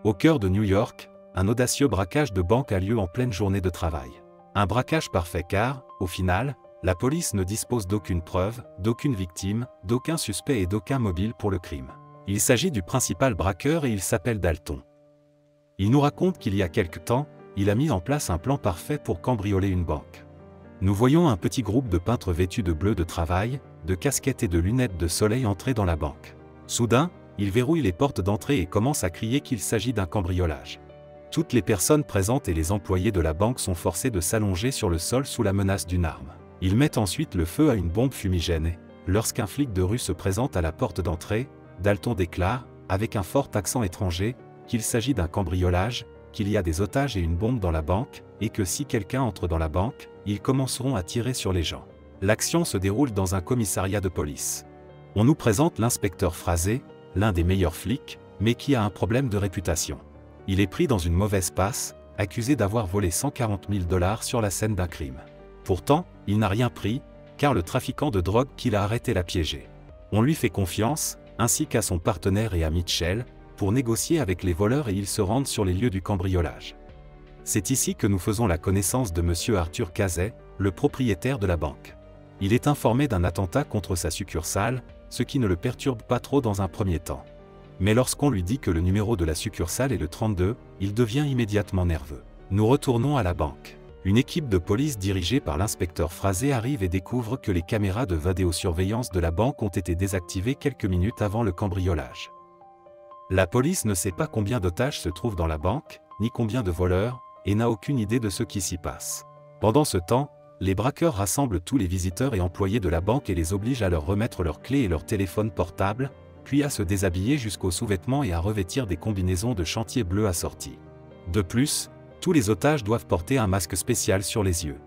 Au cœur de New York, un audacieux braquage de banque a lieu en pleine journée de travail. Un braquage parfait car, au final, la police ne dispose d'aucune preuve, d'aucune victime, d'aucun suspect et d'aucun mobile pour le crime. Il s'agit du principal braqueur et il s'appelle Dalton. Il nous raconte qu'il y a quelque temps, il a mis en place un plan parfait pour cambrioler une banque. Nous voyons un petit groupe de peintres vêtus de bleu de travail, de casquettes et de lunettes de soleil entrer dans la banque. Soudain, il verrouille les portes d'entrée et commence à crier qu'il s'agit d'un cambriolage. Toutes les personnes présentes et les employés de la banque sont forcés de s'allonger sur le sol sous la menace d'une arme. Ils mettent ensuite le feu à une bombe fumigène et, lorsqu'un flic de rue se présente à la porte d'entrée, Dalton déclare, avec un fort accent étranger, qu'il s'agit d'un cambriolage, qu'il y a des otages et une bombe dans la banque, et que si quelqu'un entre dans la banque, ils commenceront à tirer sur les gens. L'action se déroule dans un commissariat de police. On nous présente l'inspecteur Frazé, l'un des meilleurs flics, mais qui a un problème de réputation. Il est pris dans une mauvaise passe, accusé d'avoir volé 140 000 $ sur la scène d'un crime. Pourtant, il n'a rien pris, car le trafiquant de drogue qu'il a arrêté l'a piégé. On lui fait confiance, ainsi qu'à son partenaire et à Mitchell, pour négocier avec les voleurs et ils se rendent sur les lieux du cambriolage. C'est ici que nous faisons la connaissance de M. Arthur Cazet, le propriétaire de la banque. Il est informé d'un attentat contre sa succursale, ce qui ne le perturbe pas trop dans un premier temps. Mais lorsqu'on lui dit que le numéro de la succursale est le 32, il devient immédiatement nerveux. Nous retournons à la banque. Une équipe de police dirigée par l'inspecteur Frazé arrive et découvre que les caméras de vidéosurveillance de la banque ont été désactivées quelques minutes avant le cambriolage. La police ne sait pas combien d'otages se trouvent dans la banque, ni combien de voleurs, et n'a aucune idée de ce qui s'y passe. Pendant ce temps, les braqueurs rassemblent tous les visiteurs et employés de la banque et les obligent à leur remettre leurs clés et leurs téléphones portables, puis à se déshabiller jusqu'aux sous-vêtements et à revêtir des combinaisons de chantier bleu assorties. De plus, tous les otages doivent porter un masque spécial sur les yeux.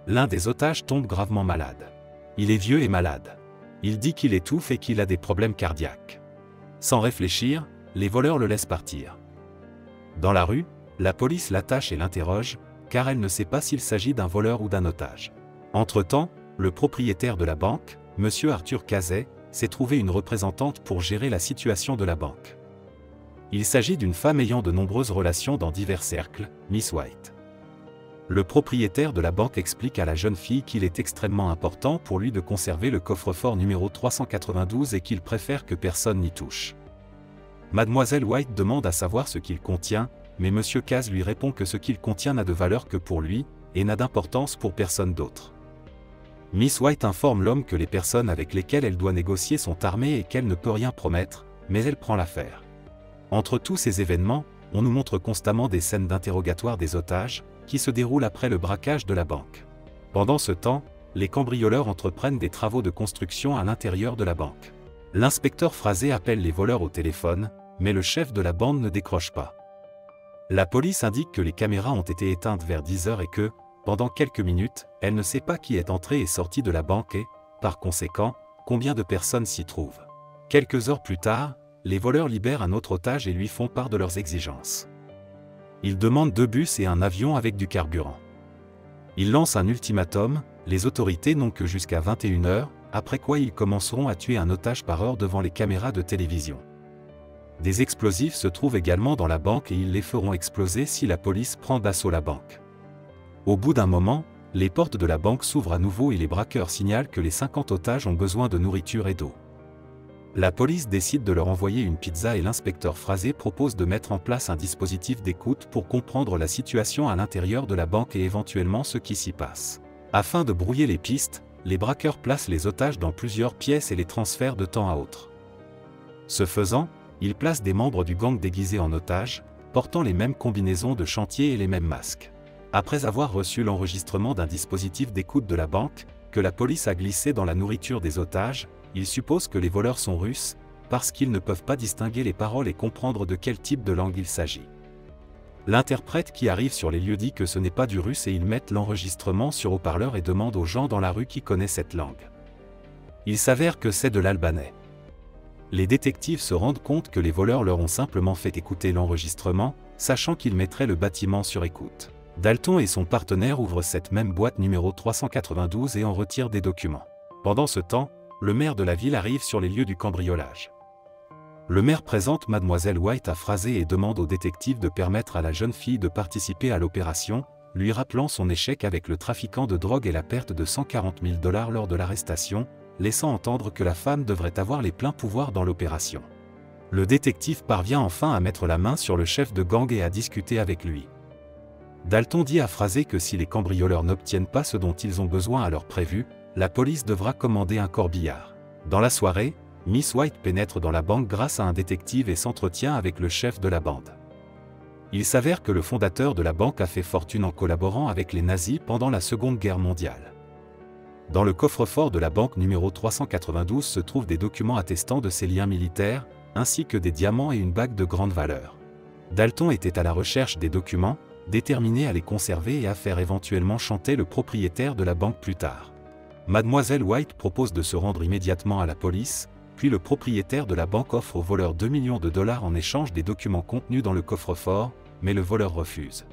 L'un des otages tombe gravement malade. Il est vieux et malade. Il dit qu'il étouffe et qu'il a des problèmes cardiaques. Sans réfléchir, les voleurs le laissent partir. Dans la rue, la police l'attache et l'interroge, car elle ne sait pas s'il s'agit d'un voleur ou d'un otage. Entre-temps, le propriétaire de la banque, M. Arthur Cazet, s'est trouvé une représentante pour gérer la situation de la banque. Il s'agit d'une femme ayant de nombreuses relations dans divers cercles, Miss White. Le propriétaire de la banque explique à la jeune fille qu'il est extrêmement important pour lui de conserver le coffre-fort numéro 392 et qu'il préfère que personne n'y touche. Mademoiselle White demande à savoir ce qu'il contient, mais M. Caz lui répond que ce qu'il contient n'a de valeur que pour lui, et n'a d'importance pour personne d'autre. Miss White informe l'homme que les personnes avec lesquelles elle doit négocier sont armées et qu'elle ne peut rien promettre, mais elle prend l'affaire. Entre tous ces événements, on nous montre constamment des scènes d'interrogatoire des otages, qui se déroulent après le braquage de la banque. Pendant ce temps, les cambrioleurs entreprennent des travaux de construction à l'intérieur de la banque. L'inspecteur Frazé appelle les voleurs au téléphone, mais le chef de la bande ne décroche pas. La police indique que les caméras ont été éteintes vers 10 h et que, pendant quelques minutes, elle ne sait pas qui est entré et sorti de la banque et, par conséquent, combien de personnes s'y trouvent. Quelques heures plus tard, les voleurs libèrent un autre otage et lui font part de leurs exigences. Ils demandent 2 bus et un avion avec du carburant. Ils lancent un ultimatum, les autorités n'ont que jusqu'à 21 h, après quoi ils commenceront à tuer un otage par heure devant les caméras de télévision. Des explosifs se trouvent également dans la banque et ils les feront exploser si la police prend d'assaut la banque. Au bout d'un moment, les portes de la banque s'ouvrent à nouveau et les braqueurs signalent que les 50 otages ont besoin de nourriture et d'eau. La police décide de leur envoyer une pizza et l'inspecteur Frazé propose de mettre en place un dispositif d'écoute pour comprendre la situation à l'intérieur de la banque et éventuellement ce qui s'y passe. Afin de brouiller les pistes, les braqueurs placent les otages dans plusieurs pièces et les transfèrent de temps à autre. Ce faisant, ils placent des membres du gang déguisés en otages, portant les mêmes combinaisons de chantier et les mêmes masques. Après avoir reçu l'enregistrement d'un dispositif d'écoute de la banque, que la police a glissé dans la nourriture des otages, ils supposent que les voleurs sont russes, parce qu'ils ne peuvent pas distinguer les paroles et comprendre de quel type de langue il s'agit. L'interprète qui arrive sur les lieux dit que ce n'est pas du russe et ils mettent l'enregistrement sur haut-parleur et demandent aux gens dans la rue qui connaissent cette langue. Il s'avère que c'est de l'albanais. Les détectives se rendent compte que les voleurs leur ont simplement fait écouter l'enregistrement, sachant qu'ils mettraient le bâtiment sur écoute. Dalton et son partenaire ouvrent cette même boîte numéro 392 et en retirent des documents. Pendant ce temps, le maire de la ville arrive sur les lieux du cambriolage. Le maire présente Mademoiselle White à Frazé et demande au détective de permettre à la jeune fille de participer à l'opération, lui rappelant son échec avec le trafiquant de drogue et la perte de 140 000 $ lors de l'arrestation, laissant entendre que la femme devrait avoir les pleins pouvoirs dans l'opération. Le détective parvient enfin à mettre la main sur le chef de gang et à discuter avec lui. Dalton dit à Frazé que si les cambrioleurs n'obtiennent pas ce dont ils ont besoin à l'heure prévue, la police devra commander un corbillard. Dans la soirée, Miss White pénètre dans la banque grâce à un détective et s'entretient avec le chef de la bande. Il s'avère que le fondateur de la banque a fait fortune en collaborant avec les nazis pendant la Seconde Guerre mondiale. Dans le coffre-fort de la banque numéro 392 se trouvent des documents attestant de ses liens militaires, ainsi que des diamants et une bague de grande valeur. Dalton était à la recherche des documents, déterminé à les conserver et à faire éventuellement chanter le propriétaire de la banque plus tard. Mademoiselle White propose de se rendre immédiatement à la police, puis le propriétaire de la banque offre au voleur 2 millions de $ en échange des documents contenus dans le coffre-fort, mais le voleur refuse.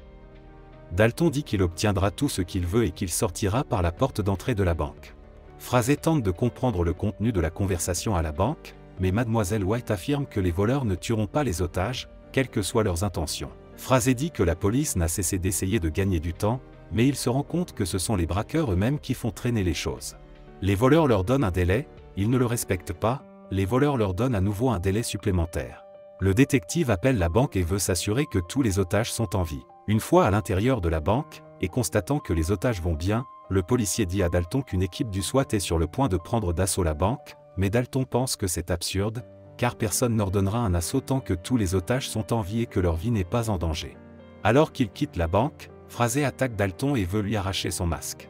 Dalton dit qu'il obtiendra tout ce qu'il veut et qu'il sortira par la porte d'entrée de la banque. Frazé tente de comprendre le contenu de la conversation à la banque, mais Mademoiselle White affirme que les voleurs ne tueront pas les otages, quelles que soient leurs intentions. Frazé dit que la police n'a cessé d'essayer de gagner du temps, mais il se rend compte que ce sont les braqueurs eux-mêmes qui font traîner les choses. Les voleurs leur donnent un délai, ils ne le respectent pas, les voleurs leur donnent à nouveau un délai supplémentaire. Le détective appelle la banque et veut s'assurer que tous les otages sont en vie. Une fois à l'intérieur de la banque, et constatant que les otages vont bien, le policier dit à Dalton qu'une équipe du SWAT est sur le point de prendre d'assaut la banque, mais Dalton pense que c'est absurde, car personne n'ordonnera un assaut tant que tous les otages sont en vie et que leur vie n'est pas en danger. Alors qu'il quitte la banque, Frazé attaque Dalton et veut lui arracher son masque.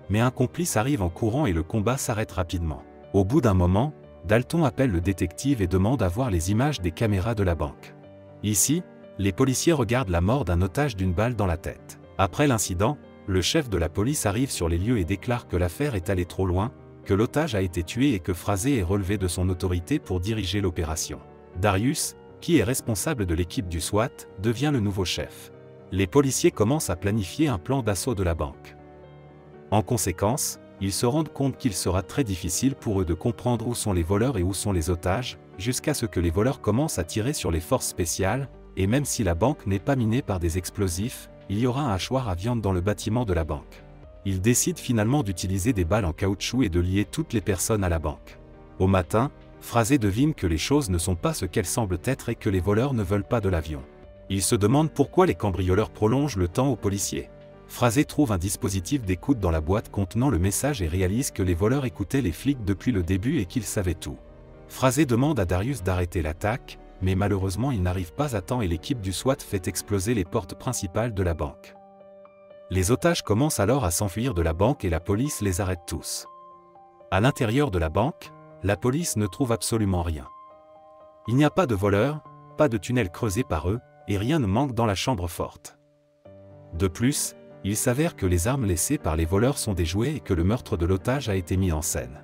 Mais un complice arrive en courant et le combat s'arrête rapidement. Au bout d'un moment, Dalton appelle le détective et demande à voir les images des caméras de la banque. Ici, les policiers regardent la mort d'un otage d'une balle dans la tête. Après l'incident, le chef de la police arrive sur les lieux et déclare que l'affaire est allée trop loin, que l'otage a été tué et que Frazé est relevé de son autorité pour diriger l'opération. Darius, qui est responsable de l'équipe du SWAT, devient le nouveau chef. Les policiers commencent à planifier un plan d'assaut de la banque. En conséquence, ils se rendent compte qu'il sera très difficile pour eux de comprendre où sont les voleurs et où sont les otages, jusqu'à ce que les voleurs commencent à tirer sur les forces spéciales, et même si la banque n'est pas minée par des explosifs, il y aura un hachoir à viande dans le bâtiment de la banque. Ils décident finalement d'utiliser des balles en caoutchouc et de lier toutes les personnes à la banque. Au matin, Frazé devine que les choses ne sont pas ce qu'elles semblent être et que les voleurs ne veulent pas de l'avion. Il se demande pourquoi les cambrioleurs prolongent le temps aux policiers. Frazé trouve un dispositif d'écoute dans la boîte contenant le message et réalise que les voleurs écoutaient les flics depuis le début et qu'ils savaient tout. Frazé demande à Darius d'arrêter l'attaque, mais malheureusement il n'arrive pas à temps et l'équipe du SWAT fait exploser les portes principales de la banque. Les otages commencent alors à s'enfuir de la banque et la police les arrête tous. À l'intérieur de la banque, la police ne trouve absolument rien. Il n'y a pas de voleurs, pas de tunnel creusé par eux, et rien ne manque dans la chambre forte. De plus, il s'avère que les armes laissées par les voleurs sont des jouets et que le meurtre de l'otage a été mis en scène.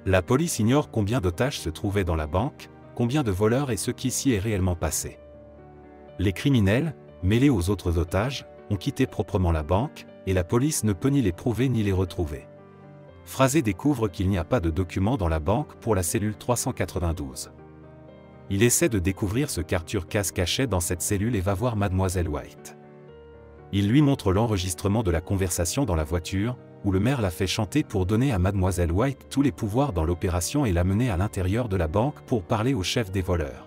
La police ignore combien d'otages se trouvaient dans la banque, combien de voleurs et ce qui s'y est réellement passé. Les criminels, mêlés aux autres otages, ont quitté proprement la banque, et la police ne peut ni les prouver ni les retrouver. Frazé découvre qu'il n'y a pas de documents dans la banque pour la cellule 392. Il essaie de découvrir ce qu'Arthur Cass cachait dans cette cellule et va voir Mademoiselle White. Il lui montre l'enregistrement de la conversation dans la voiture, où le maire l'a fait chanter pour donner à Mademoiselle White tous les pouvoirs dans l'opération et l'amener à l'intérieur de la banque pour parler au chef des voleurs.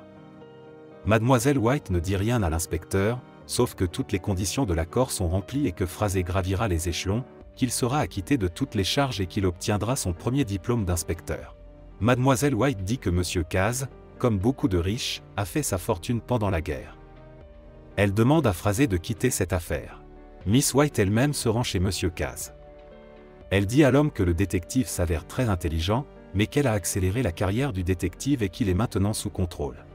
Mademoiselle White ne dit rien à l'inspecteur, sauf que toutes les conditions de l'accord sont remplies et que Frazé gravira les échelons, qu'il sera acquitté de toutes les charges et qu'il obtiendra son premier diplôme d'inspecteur. Mademoiselle White dit que M. Cass, comme beaucoup de riches, a fait sa fortune pendant la guerre. Elle demande à Frazé de quitter cette affaire. Miss White elle-même se rend chez M. Cass. Elle dit à l'homme que le détective s'avère très intelligent, mais qu'elle a accéléré la carrière du détective et qu'il est maintenant sous contrôle.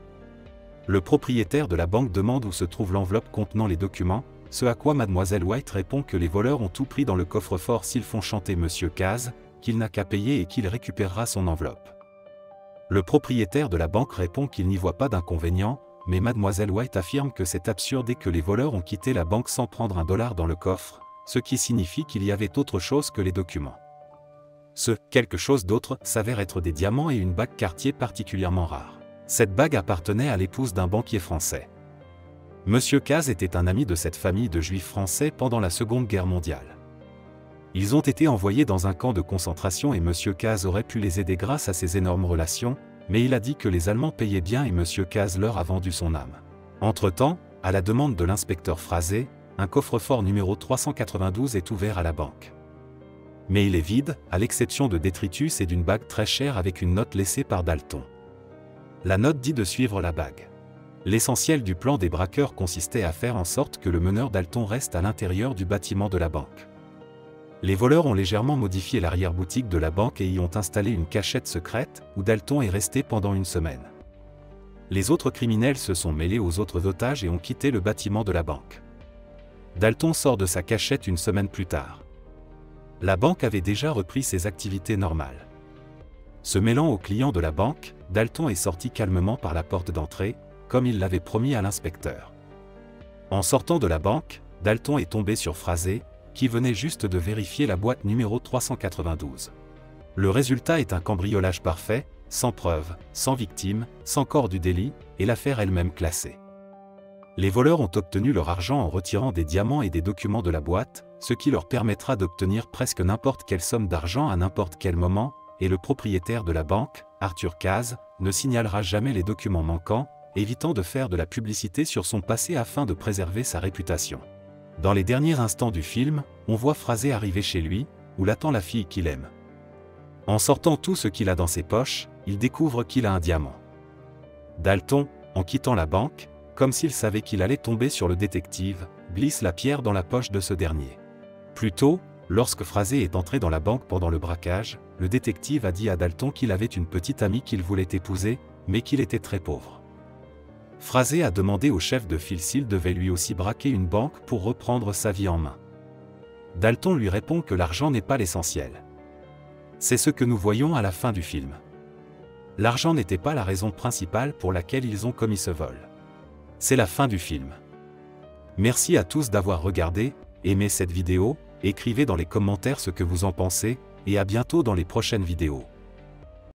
Le propriétaire de la banque demande où se trouve l'enveloppe contenant les documents, ce à quoi Mademoiselle White répond que les voleurs ont tout pris dans le coffre-fort s'ils font chanter M. Cass, qu'il n'a qu'à payer et qu'il récupérera son enveloppe. Le propriétaire de la banque répond qu'il n'y voit pas d'inconvénient, mais Mademoiselle White affirme que c'est absurde et que les voleurs ont quitté la banque sans prendre $1 dans le coffre, ce qui signifie qu'il y avait autre chose que les documents. Ce « quelque chose d'autre » s'avère être des diamants et une bague Cartier particulièrement rare. Cette bague appartenait à l'épouse d'un banquier français. Monsieur Caz était un ami de cette famille de juifs français pendant la Seconde Guerre mondiale. Ils ont été envoyés dans un camp de concentration et Monsieur Caz aurait pu les aider grâce à ses énormes relations, mais il a dit que les Allemands payaient bien et Monsieur Caz leur a vendu son âme. Entre-temps, à la demande de l'inspecteur Frazé, un coffre-fort numéro 392 est ouvert à la banque. Mais il est vide, à l'exception de détritus et d'une bague très chère avec une note laissée par Dalton. La note dit de suivre la bague. L'essentiel du plan des braqueurs consistait à faire en sorte que le meneur Dalton reste à l'intérieur du bâtiment de la banque. Les voleurs ont légèrement modifié l'arrière-boutique de la banque et y ont installé une cachette secrète, où Dalton est resté pendant une semaine. Les autres criminels se sont mêlés aux autres otages et ont quitté le bâtiment de la banque. Dalton sort de sa cachette une semaine plus tard. La banque avait déjà repris ses activités normales. Se mêlant aux clients de la banque, Dalton est sorti calmement par la porte d'entrée, comme il l'avait promis à l'inspecteur. En sortant de la banque, Dalton est tombé sur Frazé, qui venait juste de vérifier la boîte numéro 392. Le résultat est un cambriolage parfait, sans preuve, sans victime, sans corps du délit, et l'affaire elle-même classée. Les voleurs ont obtenu leur argent en retirant des diamants et des documents de la boîte, ce qui leur permettra d'obtenir presque n'importe quelle somme d'argent à n'importe quel moment, et le propriétaire de la banque, Arthur Caz, ne signalera jamais les documents manquants, évitant de faire de la publicité sur son passé afin de préserver sa réputation. Dans les derniers instants du film, on voit Frazé arriver chez lui, où l'attend la fille qu'il aime. En sortant tout ce qu'il a dans ses poches, il découvre qu'il a un diamant. Dalton, en quittant la banque, comme s'il savait qu'il allait tomber sur le détective, glisse la pierre dans la poche de ce dernier. Plus tôt, lorsque Frazé est entré dans la banque pendant le braquage, le détective a dit à Dalton qu'il avait une petite amie qu'il voulait épouser, mais qu'il était très pauvre. Frazé a demandé au chef de file s'il devait lui aussi braquer une banque pour reprendre sa vie en main. Dalton lui répond que l'argent n'est pas l'essentiel. C'est ce que nous voyons à la fin du film. L'argent n'était pas la raison principale pour laquelle ils ont commis ce vol. C'est la fin du film. Merci à tous d'avoir regardé, aimé cette vidéo, écrivez dans les commentaires ce que vous en pensez, et à bientôt dans les prochaines vidéos.